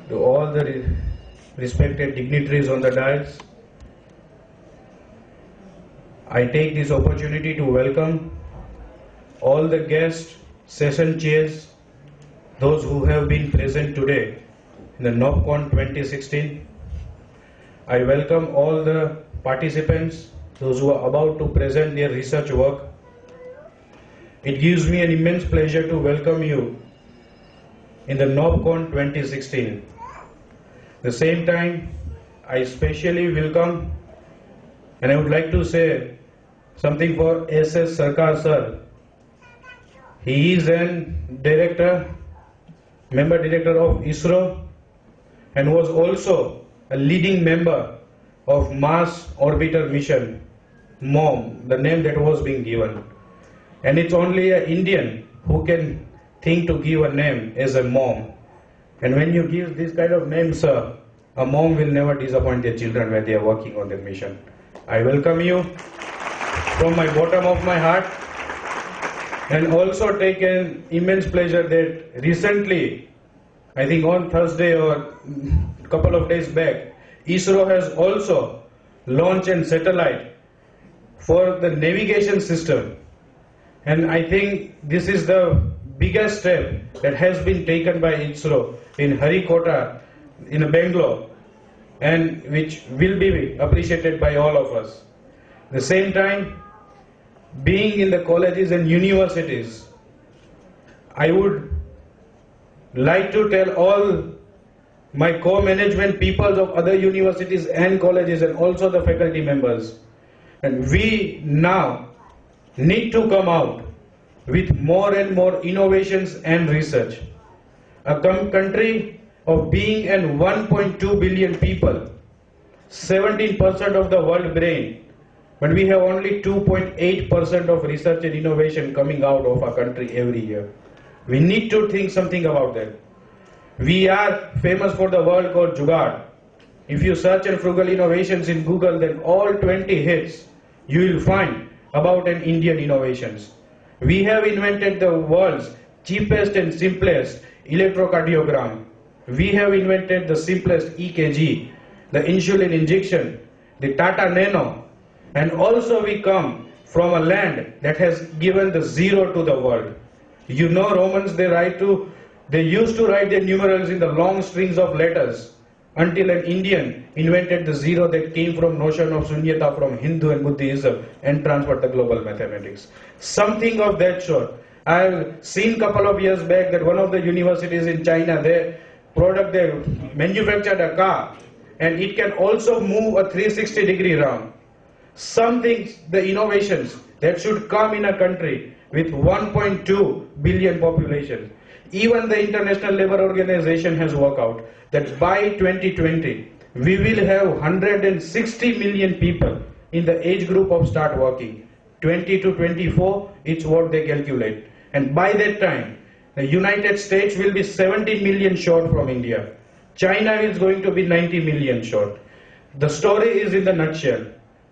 to all the respected dignitaries on the dais. I take this opportunity to welcome all the guests, session chairs, those who have been present today in the NOPCON 2016. I welcome all the participants, those who are about to present their research work. It gives me an immense pleasure to welcome you in the NOPCON 2016. At the same time, I especially welcome, and I would like to say something for S.S. Sarkar sir. He is an member director of ISRO, and was also a leading member of Mars Orbiter Mission, MOM, the name that was being given. And it's only an Indian who can think to give a name as a mom. And when you give this kind of name, sir, a mom will never disappoint their children when they are working on their mission. I welcome you from my bottom of my heart, and also take an immense pleasure that recently, I think on Thursday or a couple of days back, ISRO has also launched a satellite for the navigation system. And I think this is the biggest step that has been taken by ISRO in Harikota, in Bangalore, and which will be appreciated by all of us. At the same time, being in the colleges and universities, I would like to tell all my co-management peoples of other universities and colleges, and also the faculty members, and we now need to come out with more and more innovations and research. A country of being an 1.2 billion people, 17% of the world brain, but we have only 2.8% of research and innovation coming out of our country every year. We need to think something about that. We are famous for the word called Jugaad. If you search and frugal innovations in Google, then all 20 hits you will find about an Indian innovations. We have invented the world's cheapest and simplest electrocardiogram. We have invented the simplest EKG, the insulin injection, the Tata Nano, and also we come from a land that has given the zero to the world. You know, Romans, they used to write their numerals in the long strings of letters until an Indian invented the zero that came from notion of sunyata from Hindu and Buddhism and transferred the global mathematics. Something of that sort. I've seen a couple of years back that one of the universities in China, they manufactured a car, and it can also move a 360-degree round. Something, the innovations that should come in a country with 1.2 billion population. Even the International Labour Organization has worked out that by 2020, we will have 160 million people in the age group of start working. 20 to 24, it's what they calculate. And by that time, the United States will be 70 million short from India. China is going to be 90 million short. The story is in the nutshell.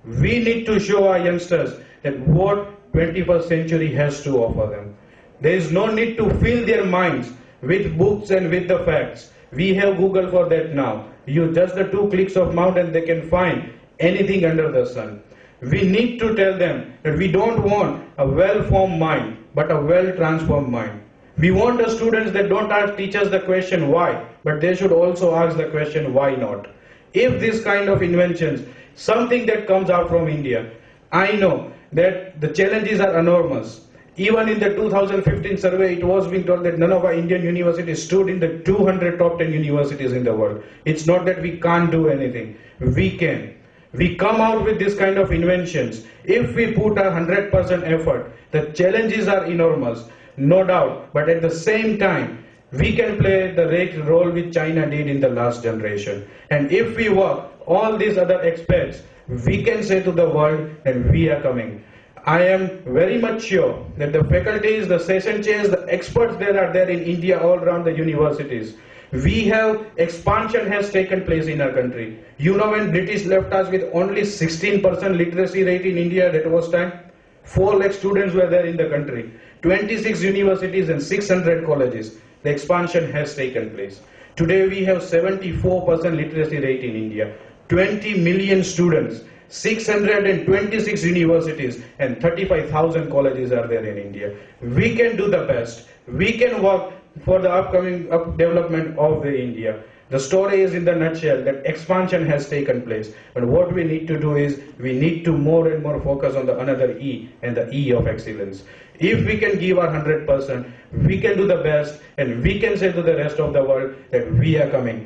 We need to show our youngsters that what 21st century has to offer them. There is no need to fill their minds with books and with the facts. We have Google for that now. You just the 2 clicks of mouse and they can find anything under the sun. We need to tell them that we don't want a well-formed mind, but a well-transformed mind. We want the students that don't ask teachers the question why, but they should also ask the question why not. If this kind of inventions, something that comes out from India, I know that the challenges are enormous. Even in the 2015 survey, it was being told that none of our Indian universities stood in the 200 top 10 universities in the world. It's not that we can't do anything. We can. We come out with this kind of inventions. If we put our 100% effort, the challenges are enormous, no doubt. But at the same time, we can play the role which China did in the last generation. And if we work all these other aspects, we can say to the world that we are coming. I am very much sure that the faculties, the session chairs, the experts that are there in India all around the universities, we have expansion has taken place in our country. You know, when British left us with only 16% literacy rate in India, that was time, 4 lakh students were there in the country, 26 universities and 600 colleges. The expansion has taken place. Today we have 74% literacy rate in India, 20 million students, 626 universities and 35,000 colleges are there in India. We can do the best. We can work for the upcoming development of the India. The story is in the nutshell that expansion has taken place. But what we need to do is we need to more and more focus on the another E, and the E of excellence. If we can give our 100%, we can do the best and we can say to the rest of the world that we are coming.